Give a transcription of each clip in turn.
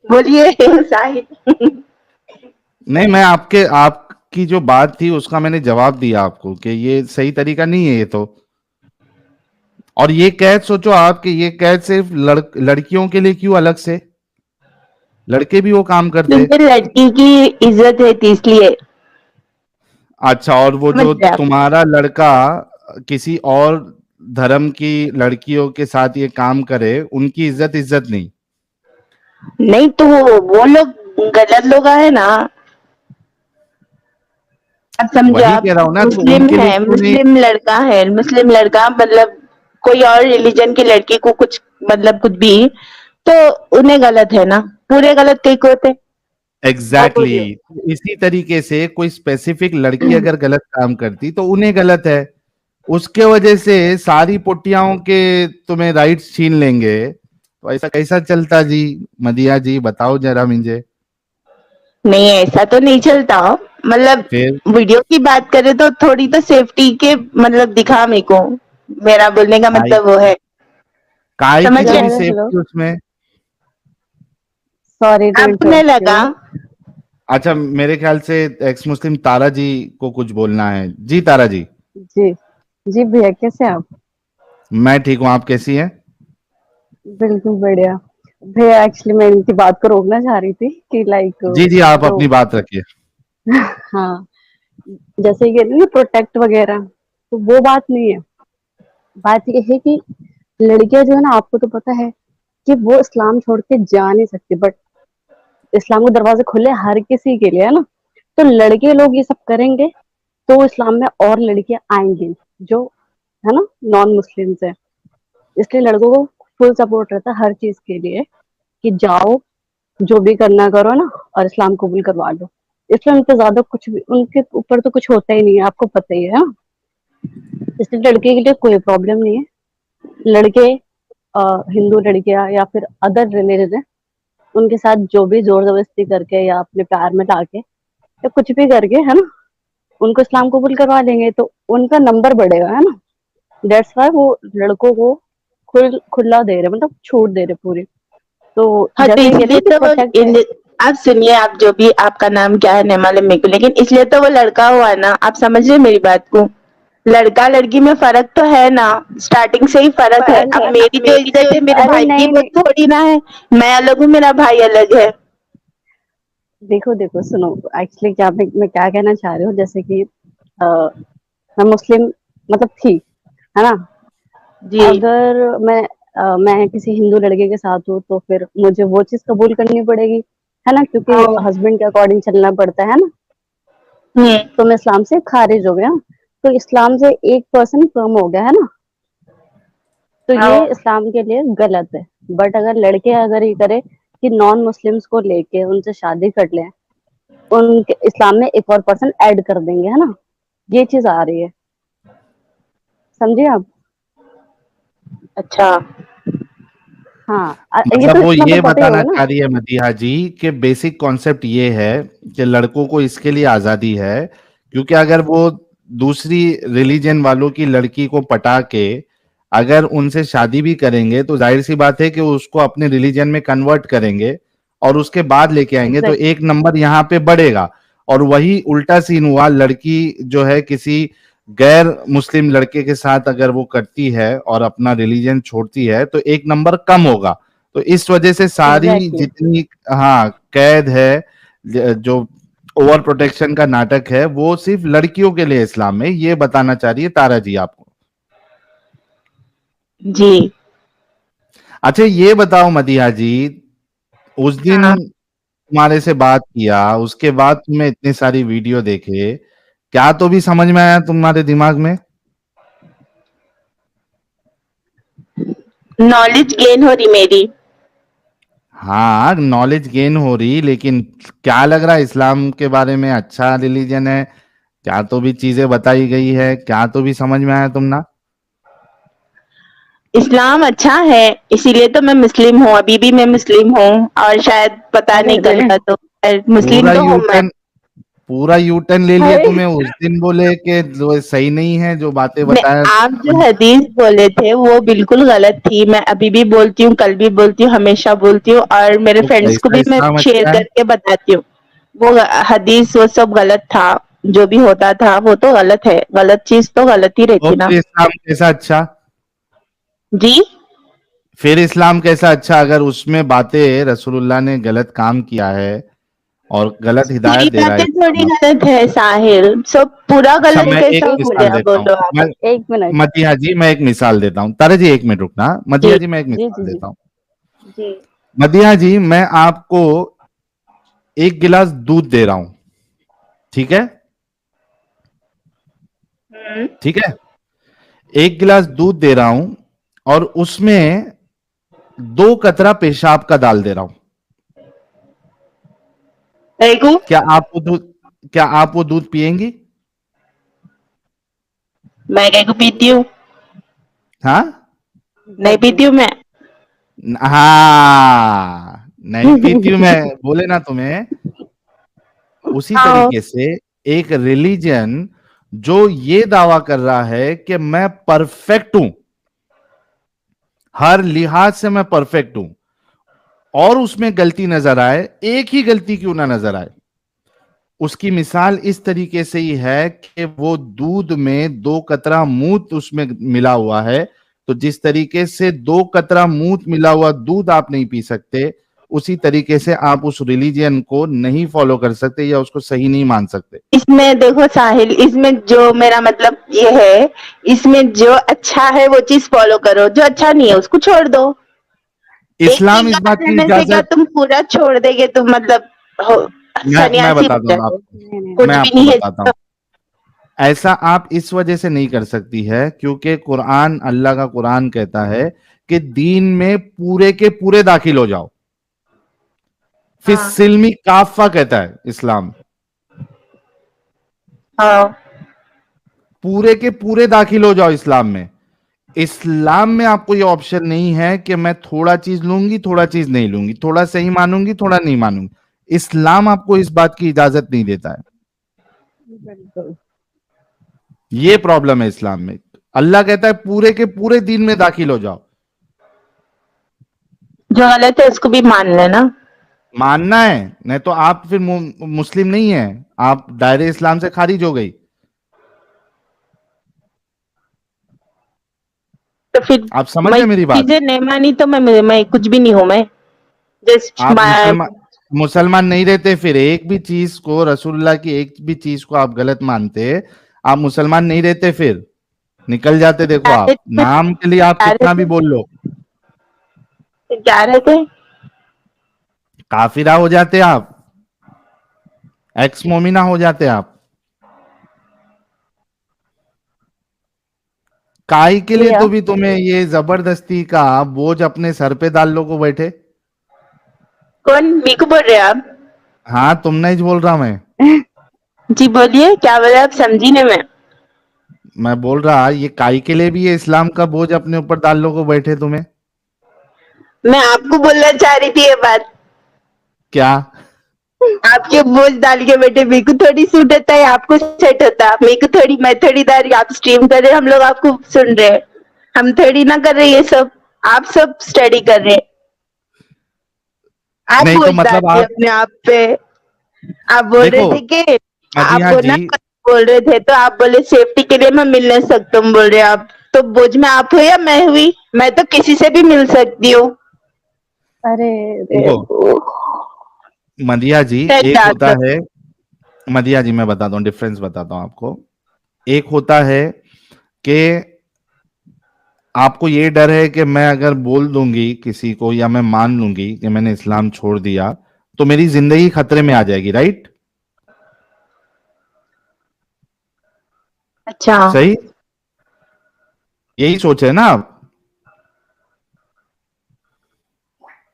बोलिए शाहिद। नहीं, मैं आपकी जो बात थी उसका मैंने जवाब दिया आपको कि ये सही तरीका नहीं है ये तो। और ये कैद सोचो आप कि ये कैद सिर्फ लड़कियों के लिए क्यों अलग से? लड़के भी वो काम करते। क्योंकि लड़की की इज्जत है थी इसलिए। अच्छा, और वो समझ जो गए आप? तुम्हारा लड़का किसी और धर्म की लड़कियों के साथ ये काम करे, उनकी इज्जत इज्जत नहीं। नहीं तो वो लोग गलत लोग है ना। आप समझो, वही आप कह रहा हूं ना, तो मुस्लिम उनके लिए है, क्यों नहीं? मुस्लिम लड़का है, मुस्लिम लड़का मतलब कोई और रिलीजन की लड़की को कुछ मतलब कुछ भी, तो उन्हें गलत है ना। पूरे गलत कई को होते। आप एग्जैक्टली बोलिए। exactly. इसी तरीके से कोई स्पेसिफिक लड़की अगर गलत काम करती तो उन्हें गलत है। उसके वजह से सारी पुटियाओं के तुम्हें राइट्स छीन लेंगे, तो ऐसा कैसा चलता जी? मदिया जी बताओ जरा मुझे। नहीं, ऐसा तो नहीं चलता। मतलब फिर वीडियो की बात करें तो थोड़ी तो सेफ्टी के मतलब दिखा मेरे को। मेरा बोलने का काय मतलब वो है। काय की समझ थोड़ी गए? हेलो, सेफ्टी उसमें? सॉरी टू आपको नहीं इंटरप्ट लगा? यू। अच्छा, मेरे ख्याल से एक्स मुस्लिम तारा जी को कुछ बोलना है। जी तारा जी। जी जी भैया, कैसे आप? मैं ठीक हूँ, आप कैसी हैं? बिल्कुल बढ़िया। भैया एक्चुअली मैं इनकी बात को रोकना चाह रही थी कि लाइक जी जी, आप जो अपनी बात रखिए। हाँ, जैसे कि ना प्रोटेक्ट वगैरह, तो वो बात नहीं है। बात ये है कि लड़कियां जो है ना, आपको तो पता है कि वो इस्लाम छोड़ के जा नहीं सकती, बट इस्लाम के दरवाजे खुले हर किसी के लिए, है ना। तो लड़के लोग ये सब करेंगे तो इस्लाम में और लड़कियां आएंगी जो, है ना, नॉन मुस्लिम्स है। इसलिए लड़कों को फुल सपोर्ट रहता है हर चीज के लिए कि जाओ, जो भी करना करो ना, और इस्लाम कबूल करवा लो। इस्लाम पे ज्यादा कुछ भी उनके ऊपर तो कुछ होता ही नहीं है, आपको पता ही है ना। इसलिए लड़के के लिए कोई प्रॉब्लम नहीं है। लड़के हिंदू लड़कियां या फिर अदर रिलीजन है, उनके साथ जो भी जोर जबरदस्ती करके या अपने प्यार में लाके या कुछ भी करके, है ना, उनको इस्लाम कबूल करवा देंगे तो उनका नंबर बढ़ेगा, है ना। दैट्स वाई वो लड़कों को खुला दे रहे, मतलब छूट दे रहे पूरी। तो हाँ, तो जैसे ये कहते इसलिए हैं कि तो वो प्रोटेक्ट है। आप सुनिए, आप जो भी आपका नाम क्या है नहीं मालूम मेरे को, लेकिन इसलिए तो वो लड़का हुआ ना। आप समझ रहे मेरी बात को? लड़का लड़की में फर्क तो है ना। स्टार्टिंग से ही फर्क है। अब मेरी जो इज्जत है मेरे अरे भाई की नहीं वो नहीं, थोड़ी ना है। मैं अलग हूँ, मेरा भाई अलग है। देखो देखो सुनो, एक्चुअली क्या मैं क्या कहना चाह रही हूँ, जैसे कि मैं मुस्लिम मतलब थी, है ना। जी। अगर मैं किसी हिंदू लड़के के साथ हूँ तो फिर मुझे वो चीज कबूल करनी पड़ेगी, है ना, क्योंकि हाँ। हस्बैंड के अकॉर्डिंग चलना पड़ता है ना। हम्म। तो मैं इस्लाम से खारिज हो गया, तो इस्लाम से एक पर्सन कम हो गया, है ना। तो ये हाँ। इस्लाम के लिए गलत है। बट अगर लड़के अगर ये करे कि नॉन मुस्लिम्स को लेके उनसे शादी कर ले, उनके इस्लाम में एक और पर्सन ऐड कर देंगे, है ना, ये चीज आ रही है, समझिए आप। अच्छा। हाँ, ये मतलब तो वो ये मतलब पता ही बताना होगा ना। चाह रही है मदीहा जी कि बेसिक कॉन्सेप्ट ये है कि लड़कों को इसके लिए आजादी है, क्योंकि अगर वो दूसरी रिलीजन वालों की लड़की को पटा के अगर उनसे शादी भी करेंगे तो जाहिर सी बात है कि उसको अपने रिलीजन में कन्वर्ट करेंगे और उसके बाद लेके आएंगे, तो एग्जैक्टली। एक नंबर यहाँ पे बढ़ेगा। और वही उल्टा सीन हुआ, लड़की जो है किसी गैर मुस्लिम लड़के के साथ अगर वो करती है और अपना रिलीजन छोड़ती है तो एक नंबर कम होगा। तो इस वजह से सारी एग्जैक्टली। जितनी हाँ कैद है, जो ओवर प्रोटेक्शन का नाटक है, वो सिर्फ लड़कियों के लिए इस्लाम में, ये बताना चाह रही है तारा जी आपको। जी। अच्छा ये बताओ मदिहा जी, उस दिन हाँ। तुम्हारे से बात किया, उसके बाद तुमने इतनी सारी वीडियो देखे, क्या तो भी समझ में आया तुम्हारे दिमाग में? नॉलेज गेन हो रही मेरी। हाँ, नॉलेज गेन हो रही, लेकिन क्या लग रहा है इस्लाम के बारे में अच्छा रिलीजन है? क्या तो भी चीजें बताई गई है, क्या तो भी समझ में आया तुम ना? इस्लाम अच्छा है, इसीलिए तो मैं मुस्लिम हूँ, अभी भी मैं मुस्लिम हूँ। और शायद पता अरे नहीं अरे, कल का तो मुस्लिम पूरा तो हूँ मैं। यूटर्न पूरा यूटर्न ले लिए अरे तुम्हें। उस दिन बोले कि जो सही नहीं है जो बातें मैं बताया। आप जो हदीस बोले थे वो बिल्कुल गलत थी। मैं अभी भी बोलती हूँ, कल भी बोलती हूँ, हमेशा बोलती हूँ और मेरे तो फ्रेंड्स को कैसा भी मैं इस्लाम शेयर अच्छा है? करके बताती हूँ। वो हदीस वो सब गलत था। जो भी होता था वो तो गलत है। गलत चीज तो गलत ही तो रहती ना। फिर इस्लाम कैसा अच्छा? जी। फिर इस्लाम कैसा अच्छा अगर उसमें बातें रसूलुल्लाह ने गलत काम किया है और गलत हिदायत पूरी दे रहा है बातें थोड़ी इस्लाम आपको। गलत है साहिल, सब पूरा अच्छा गलत मैं एक कैसा एक बोले मिसाल मिनट, आप, देता हूँ। बोलो आप। मैं एक मिनट। मदिया जी मैं एक मिसाल देता हूँ। तारा जी 1 मिनट रुकना। जी मदिया जी मैं एक जी मिसाल जी जी देता हूँ। जी। मदिया जी मैं आपको 1 गिलास दूध दे रहा हूं, ठीक है? हम्म। ठीक है, 1 गिलास दूध दे रहा हूं और उसमें 2 कतरा पेशाब का डाल दे रहा हूं। देखो। क्या आप वो दूध क्या आप वो दूध पिएंगी? मैं कहीं को पीती हूँ? हाँ। नहीं एग्जैक्टली। पीती हूँ मैं। हाँ, नहीं पीती हूं मैं बोले ना तुम्हें। उसी हाँ। तरीके से एक रिलीजन जो ये दावा कर रहा है कि मैं परफेक्ट हूं, हर लिहाज से मैं परफेक्ट हूं, और उसमें गलती नजर आए, एक ही गलती क्यों ना नजर आए, उसकी मिसाल इस तरीके से ही है कि वो दूध में 2 कतरा मूत उसमें मिला हुआ है। तो जिस तरीके से 2 कतरा मूत मिला हुआ दूध आप नहीं पी सकते, उसी तरीके से आप उस रिलीजियन को नहीं फॉलो कर सकते या उसको सही नहीं मान सकते। इसमें देखो साहिल, इसमें जो मेरा मतलब ये है, इसमें जो अच्छा है वो चीज फॉलो करो, जो अच्छा नहीं है उसको छोड़ दो। एक इस्लाम चीज इस गलत बात की रहने से क्या इजाजत तुम पूरा छोड़ देगे? तुम मतलब हो मैं सन्यासी हो बताता हूँ जाओगे? आपको। नहीं नहीं मैं कुछ भी आपको नहीं है। बताता हूँ। ऐसा आप इस वजह से नहीं कर सकती है क्योंकि कुरान, अल्लाह का कुरान कहता है कि दीन में पूरे के पूरे दाखिल हो जाओ। फिर हाँ। सिल्मी काफा कहता है इस्लाम, हाँ। पूरे के पूरे दाखिल हो जाओ इस्लाम में। इस्लाम में आपको ये ऑप्शन नहीं है कि मैं थोड़ा चीज लूंगी थोड़ा चीज नहीं लूंगी, थोड़ा सही मानूंगी थोड़ा नहीं मानूंगी। इस्लाम आपको इस बात की इजाजत नहीं देता है। बिल्कुल। ये प्रॉब्लम है इस्लाम में। अल्लाह कहता है पूरे के पूरे दीन में दाखिल हो जाओ। जो गलत है उसको भी मान लेना। मानना है, नहीं तो आप फिर मुस्लिम नहीं है, आप दायरे इस्लाम से खारिज हो गई। तो फिर आप समझ मैं रहे मेरी बात? चीजें नहीं मानी तो मैं कुछ भी नहीं हूं। मैं जस्ट आप मुसलमान नहीं रहते फिर। एक भी चीज को, रसूलुल्लाह की एक भी चीज को आप गलत मानते, आप मुसलमान नहीं रहते फिर। निकल जाते। देखो क्या आप रहते? नाम के लिए आप क्या कितना भी रहते? बोल लो, क्या रहते? काफिरा हो जाते आप, एक्स मोमिना हो जाते आप। काई के लिए या तो भी तुम्हें ये जबरदस्ती का बोझ अपने सर पे डाल लो को बैठे। कौन मी को बोल रहे हैं आप? हाँ तुम नहीं बोल रहा मैं। जी बोलिए, क्या बोले आप? समझी नहीं मैं। मैं बोल रहा ये काई के लिए भी ये इस्लाम का बोझ अपने ऊपर डाल लो को बैठे तुम्हें। मैं आपको बोलना चाह रही थी ये बात। क्या? आपके बोझ डाल के बैठे, मेरे को थोड़ी सूट होता है, आपको सेट होता है। मेरे को थोड़ी, मैं थोड़ी डाल, आप स्ट्रीम कर रहे हैं, हम लोग आपको सुन रहे हैं। हम थोड़ी ना कर रहे ये सब। आप सब स्टडी कर रहे हैं। आप नहीं बोझ तो मतलब डालिए आप अपने आप पे। आप बोल रहे देखो थे कि मदीहा आपको ना जी, बोल रहे थे, तो आप बोले सेफ्टी के लिए मैं मिल नहीं सकता हूँ, बोल रहे आप। तो बोझ में आप हो या मैं हुई? मैं तो किसी से भी मिल सकती हूँ। अरे देखो देखो। मदिया जी, टेक एक होता दैट। है, मदिया जी मैं बताता हूँ, डिफरेंस बताता हूँ आपको। एक होता है कि आपको ये डर है कि मैं अगर बोल दूंगी किसी को या मैं मान लूंगी कि मैंने इस्लाम छोड़ दिया तो मेरी जिंदगी खतरे में आ जाएगी, राइट? अच्छा। सही? यही सोच है ना आप?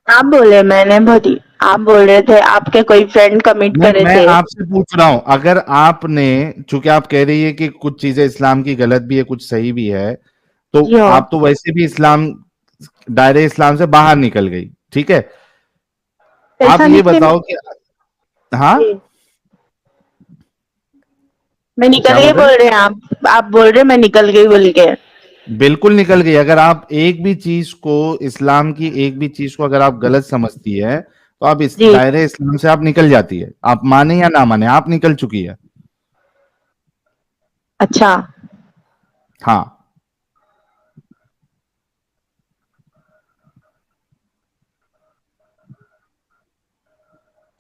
आप बोले, मैंने बोली। आप बोल रहे थे आपके कोई फ्रेंड कमिट नहीं करे मैं थे। आपसे पूछ रहा हूं, अगर आपने, चूंकि आप कह रही है कि कुछ चीजें इस्लाम की गलत भी है कुछ सही भी है, तो यो। आप तो वैसे भी इस्लाम, दायरे इस्लाम से बाहर निकल गई, ठीक है? आप ऐसा ये निकले बताओ कि हाँ, जी। मैं निकल क्या गई बोल रहे बोल रहे हैं आप बोल रहे हैं मैं निकल गई बोल के। बिल्कुल निकल गई। अगर आप एक भी चीज को, इस्लाम की एक भी चीज को अगर आप गलत समझती है तो आप इस जी। दायरे इस्लाम से आप निकल जाती है। आप माने या ना माने, आप निकल चुकी है। अच्छा। हाँ,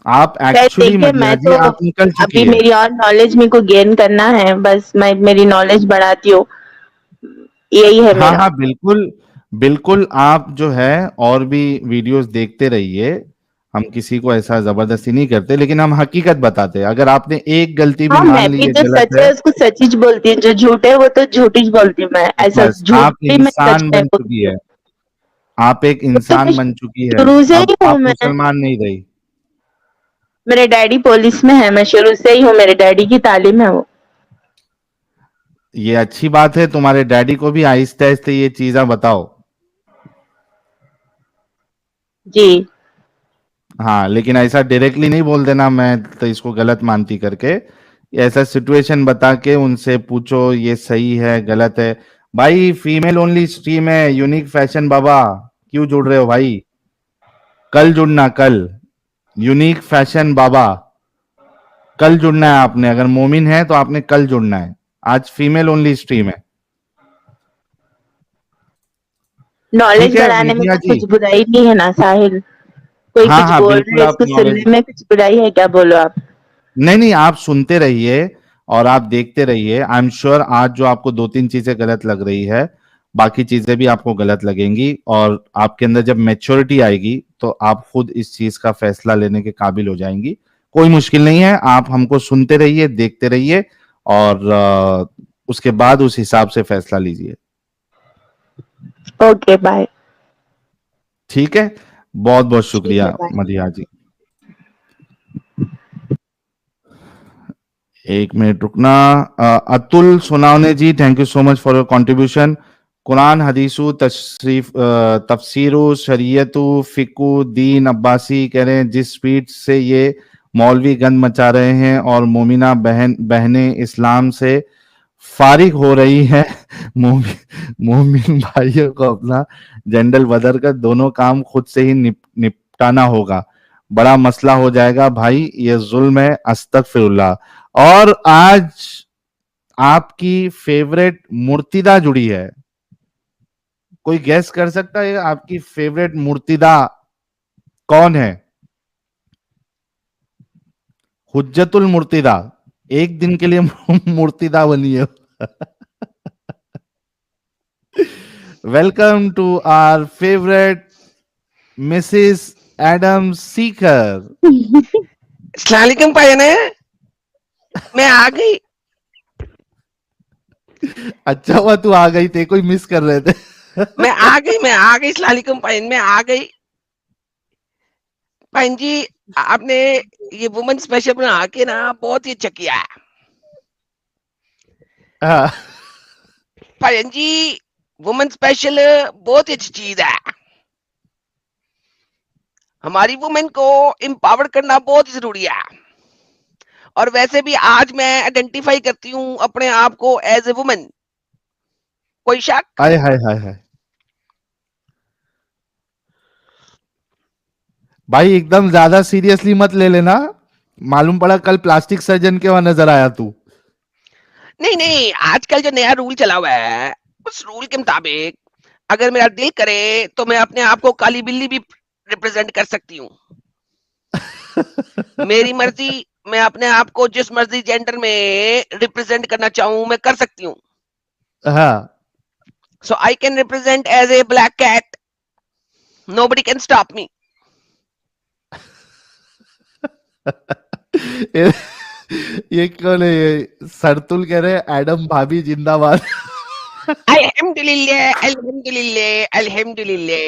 आप शायद एक्चुअली देखिए मदिया मैं जी तो आप निकल चुकी अभी है। मेरी और नॉलेज मेरे को गेन करना है, बस मैं मेरी नॉलेज बढ़ाती हूँ, यही है हाँ मेरा। हाँ, बिल्कुल बिल्कुल। आप जो है और भी वीडियोस देखते रहिए। हम किसी को ऐसा जबरदस्ती नहीं करते, लेकिन हम हकीकत बताते हैं। अगर आपने एक गलती भी हाँ, मान मैं ली भी है जो गलत सच है, है उसको सच ही बोलती हूँ, जो झूठ है वो तो झूठ ही बोलती हूँ मैं, ऐसा बस झूठ आप भी मैं सच इंसान में बन चुकी बोलती हूँ। है। आप एक वो तो मैं इंसान बन चुकी है। शुरू से अब ही हूँ आप मैं। मुसलमान नहीं रही। मेरे डैडी पुलिस में है, मैं शुरू से ही हूँ, मेरे डैडी की तालीम है वो। ये अच्छी बात है। तुम्हारे डैडी को भी आहिस्ते आहिस्ते ये चीजें बताओ। जी। हाँ, लेकिन ऐसा डायरेक्टली नहीं बोल देना मैं तो इसको गलत मानती करके। ऐसा सिचुएशन बता के उनसे पूछो ये सही है गलत है। भाई फीमेल ओनली स्ट्रीम है, यूनिक फैशन बाबा। क्यों जुड़ रहे हो भाई? कल जुड़ना, कल। यूनिक फैशन बाबा, कल जुड़ना है आपने। अगर मोमिन है तो आपने कल जुड़ना है। आज फीमेल ओनली स्ट्रीम है। ठीक नॉलेज है बढ़ाने में विद्या तो जी? कुछ बुराई नहीं है ना साहिल। कोई हाँ कुछ हाँ, बोल रहा बिल्कुल है आप इसको नॉलेज, सुनने में कुछ बुराई है क्या, बोलो आप। नहीं नहीं, आप सुनते रहिए और आप देखते रहिए। आई एम श्योर आज जो आपको दो तीन चीजें गलत लग रही है, बाकी चीजें भी आपको गलत लगेंगी। और आपके अंदर जब मैच्योरिटी आएगी तो आप खुद इस चीज का फैसला लेने के काबिल हो जाएंगी। कोई मुश्किल नहीं है। आप हमको सुनते रहिए, देखते रहिए और उसके बाद उस हिसाब से फैसला लीजिए। Okay bye. ठीक है, बहुत बहुत ठीक है शुक्रिया बाय। मदिया जी। एक मिनट रुकना। Atul Sonawane ji, thank you so much for your contribution. Quran हदीसु तशरीफ तफसीरु शरीयतु फिकु दीन अब्बासी कह रहे हैं जिस स्पीड से ये मौलवी गंद मचा रहे हैं और मोमिना बहनें इस्लाम से फारिग हो रही हैं। मोमिन भाइयों को अपना जेंडल बदल कर दोनों काम खुद से ही निपटाना होगा। बड़ा मसला हो जाएगा भाई, ये जुल्म है। अस्तगफिरुल्लाह। और आज आपकी फेवरेट मूर्तिदा जुड़ी है। कोई गैस कर सकता है आपकी फेवरेट मूर्तिदा कौन है? हुज्जतुल मूर्तिदा। एक दिन के लिए मूर्तिदा बनी है। Welcome to our favourite Mrs Adam seeker. अस्सलामुअलैकुम भाईजान, मैं आ गई। अच्छा हुआ तू आ गई थे, कोई मिस कर रहे थे। मैं आ गई अस्सलामुअलैकुम भाईजान, मैं आ गई। भाईजान जी, आपने ये वुमेन स्पेशल बना के ना बहुत ही अच्छा किया है। हाँ, भाईजान जी, वुमेन स्पेशल बहुत ही अच्छी चीज है। हमारी वुमेन को एम्पावर करना बहुत ही जरूरी है। और वैसे भी आज मैं आइडेंटिफाई करती हूँ अपने आप को एज ए वुमेन। कोई शक? हाय हाय हाय हाय। भाई एकदम ज्यादा सीरियसली मत ले लेना। मालूम पड़ा कल प्लास्टिक सर्जन के वहां नजर आया तू। नहीं नहीं, आजकल जो नया रूल चला हुआ है उस रूल के मुताबिक अगर मेरा दिल करे तो मैं अपने आप को काली बिल्ली भी रिप्रेजेंट कर सकती हूँ। मेरी मर्जी, मैं अपने आप को जिस मर्जी जेंडर में रिप्रेजेंट करना चाहूं मैं कर सकती हूँ। हाँ। So I can represent as a black cat, nobody can stop me. ये, ये कौन है? ये सरतुल कह रहे हैं एडम भाभी जिंदाबाद। अल्हम्दुलिल्लाह अल्हम्दुलिल्लाह अल्हम्दुलिल्लाह।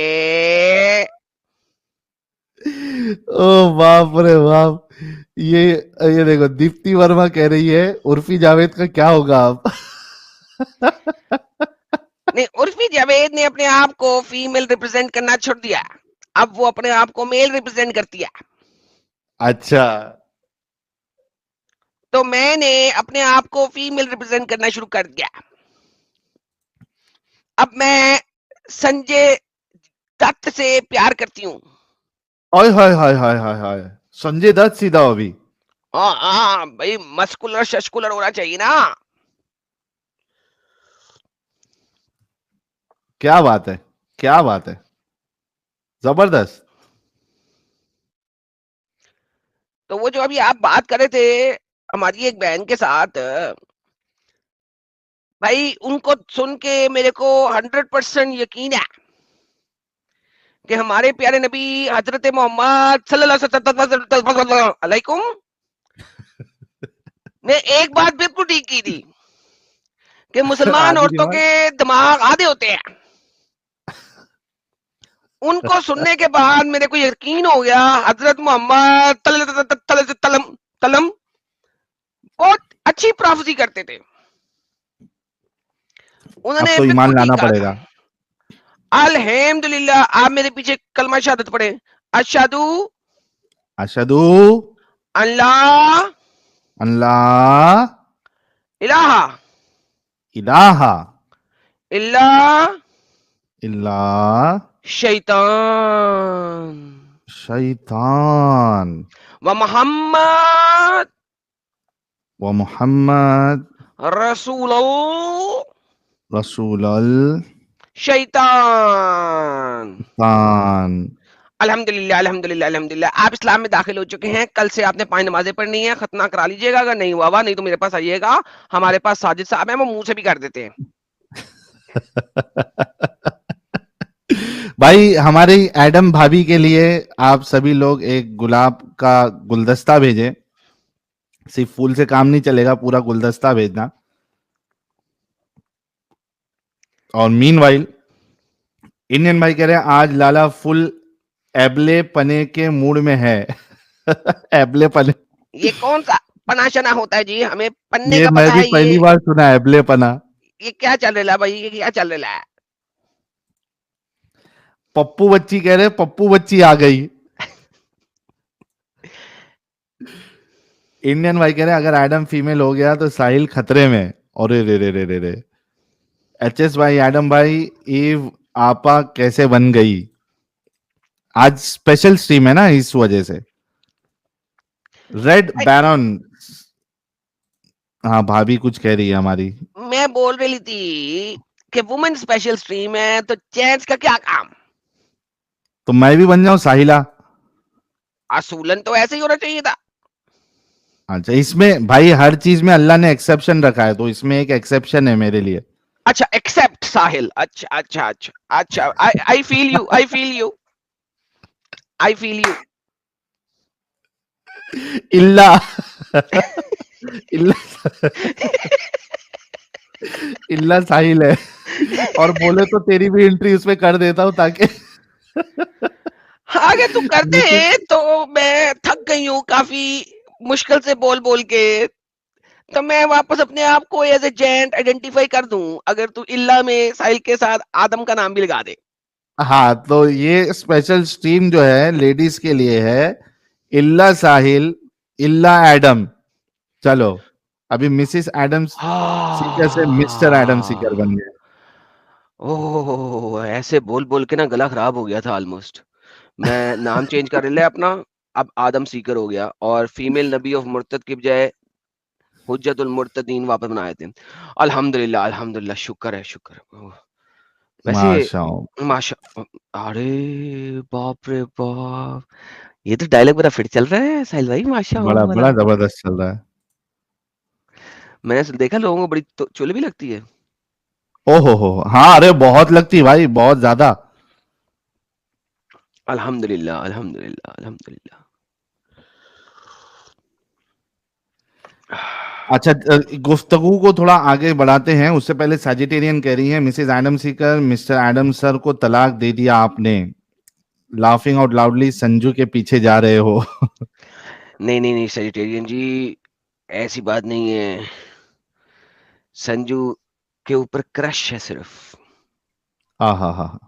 ओ बाप रे बाप। ये देखो दीप्ति वर्मा कह रही है उर्फी जावेद का क्या होगा अब? नहीं, उर्फी जावेद ने अपने आप को फीमेल रिप्रेजेंट करना छोड़ दिया। अब वो अपने आप को मेल रिप्रेजेंट करती है। अच्छा। तो मैंने अपने आप को फीमेल रिप्रेजेंट करना शुरू कर दिया। अब मैं संजय दत्त से प्यार करती हूँ। हाय हाय हाय हाय हाय हाय, संजय दत्त सीधा अभी। हाँ भाई, मस्कुलर शस्कुलर होना चाहिए ना। क्या बात है, क्या बात है, जबरदस्त। तो वो जो अभी आप बात कर रहे थे हमारी एक बहन के साथ, भाई उनको सुन के मेरे को 100% यकीन है कि हमारे प्यारे नबी हजरत मोहम्मद सल्लल्लाहु अलैकुम ने एक बात बिल्कुल ठीक की थी कि मुसलमान आदि औरतों दिमाग। के दिमाग आधे होते हैं। उनको सुनने के बाद मेरे को यकीन हो गया हजरत मोहम्मद तलम बहुत अच्छी प्रोफेसी करते थे। अब उन्होंने तो ईमान बिल्कुल ठीक लाना कहा था। पड़ेगा। अल्हम्दुलिल्लाह, आप मेरे पीछे कलमा शहादत पढ़े। अशहदु अशहदु अल्लाह अल्लाह इलाहा इलाहा इल्ला इल्ला शैतान शैतान व मोहम्मद व मुहम्मद रसूलुल्लाह रसूलुल शैतान। तान। अल्हम्दुलिल्लाह अल्हम्दुलिल्लाह अल्हम्दुलिल्लाह, आप इस्लाम में दाखिल हो चुके हैं। कल से आपने 5 नमाजें पढ़नी है, खतना करा लीजिएगा। अगर नहीं हुआ नहीं तो मेरे पास आइएगा। हमारे पास साजिद साहब हैं, वो मुंह से भी कर देते हैं। भाई हमारी एडम भाभी के लिए आप सभी लोग एक गुलाब का गुलदस्ता भेजें। सिर्फ फूल से काम नहीं चलेगा, पूरा गुलदस्ता भेजना। और मीनवाइल इंडियन भाई कह रहे हैं आज लाला फुल एबले पने के मूड में है। एबले पने, ये कौन सा पनाशना होता है जी? हमें पन्ने ये का मैं पता भी है। पहली बार सुना है एबले पना। ये क्या चल रहा है भाई? ये क्या चल रहा है? पप्पू बच्ची कह रहे पप्पू बच्ची आ गई। इंडियन भाई कह रहे अगर एडम फीमेल हो गया तो साहिल खतरे में। और रे रे रे रे रे। एचएस भाई एडम भाई ईव आपा कैसे बन गई? आज स्पेशल स्ट्रीम है ना, इस वजह से। रेड बैरन, हाँ भाभी कुछ कह रही है हमारी। मैं बोल रही थी कि वुमेन स्पेशल स्ट्रीम है तो जेंट्स का क्या काम? तो मैं भी बन जाऊं साहिला? असूलन तो ऐसे ही होना चाहिए था। अच्छा, इसमें भाई हर चीज में अल्लाह ने एक्सेप्शन रखा है, तो इसमें एक एक्सेप्शन है मेरे लिए। अच्छा, एक्सेप्ट साहिल। अच्छा अच्छा अच्छा अच्छा, I feel you, I feel you, I feel you. इल्ला इल्ला इल्ला साहिल है। और बोले तो तेरी भी एंट्री उसमें कर देता हूं ताकि आगे तू कर दे। मिसेस तो मैं थक गई हूँ काफी मुश्किल से बोल बोल के। तो मैं वापस अपने आप को एज ए जेंट आइडेंटिफाई कर दूं अगर तू इल्ला में साहिल के साथ आदम का नाम भी लगा दे। हाँ, तो ये स्पेशल स्ट्रीम जो है लेडीज के लिए है। इल्ला साहिल इल्ला एडम। चलो, अभी मिसेस एडम्स सीकर से मिस्टर एडम सीकर बन गए। ओह, ऐसे बोल बोल के ना गला खराब हो गया था ऑलमोस्ट। मैं नाम चेंज कर लिया अपना। अब आदम सीकर हो गया और फीमेल नबी ऑफ मुर्तद की बजाय हुज्जतुल मुर्तदीन वापस बनाए थे। अल्हम्दुलिल्लाह अल्हम्दुलिल्लाह, शुक्र है शुक्र है। वैसे माशा माशा, अरे बाप रे बाप, ये तो डायलॉग मेरा फिर चल रहा है साहिल भाई, माशा बड़ा वाला। बड़ा जबरदस्त चल रहा है। मैंने देखा लोगों को बड़ी चुल भी लगती है। ओहो, हाँ अरे बहुत लगती है भाई, बहुत ज्यादा। अल्हम्दुलिल्लाह अल्हम्दुलिल्लाह अल्हम्दुलिल्लाह। अच्छा, गुफ्तगू को थोड़ा आगे बढ़ाते हैं। उससे पहले सैजिटेरियन कह रही है Mrs Adam Sikar, mister Adam sir को तलाक दे दिया आपने, लाफिंग आउट लाउडली संजू के पीछे जा रहे हो। नहीं नहीं नहीं सजिटेरियन जी, ऐसी बात नहीं है। संजू के ऊपर क्रश है सिर्फ। हाँ हाँ हाँ,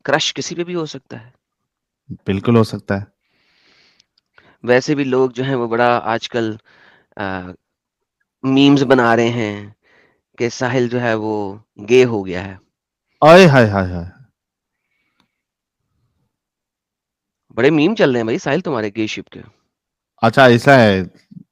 क्रश किसी पे भी हो सकता है। बिल्कुल हो सकता है। वैसे भी लोग जो हैं वो बड़ा आजकल मीम्स बना रहे हैं कि साहिल जो है वो गे हो गया है। आय हाय हाय हाय। बड़े मीम चल रहे हैं भाई साहिल तुम्हारे गे शिप के। अच्छा ऐसा है,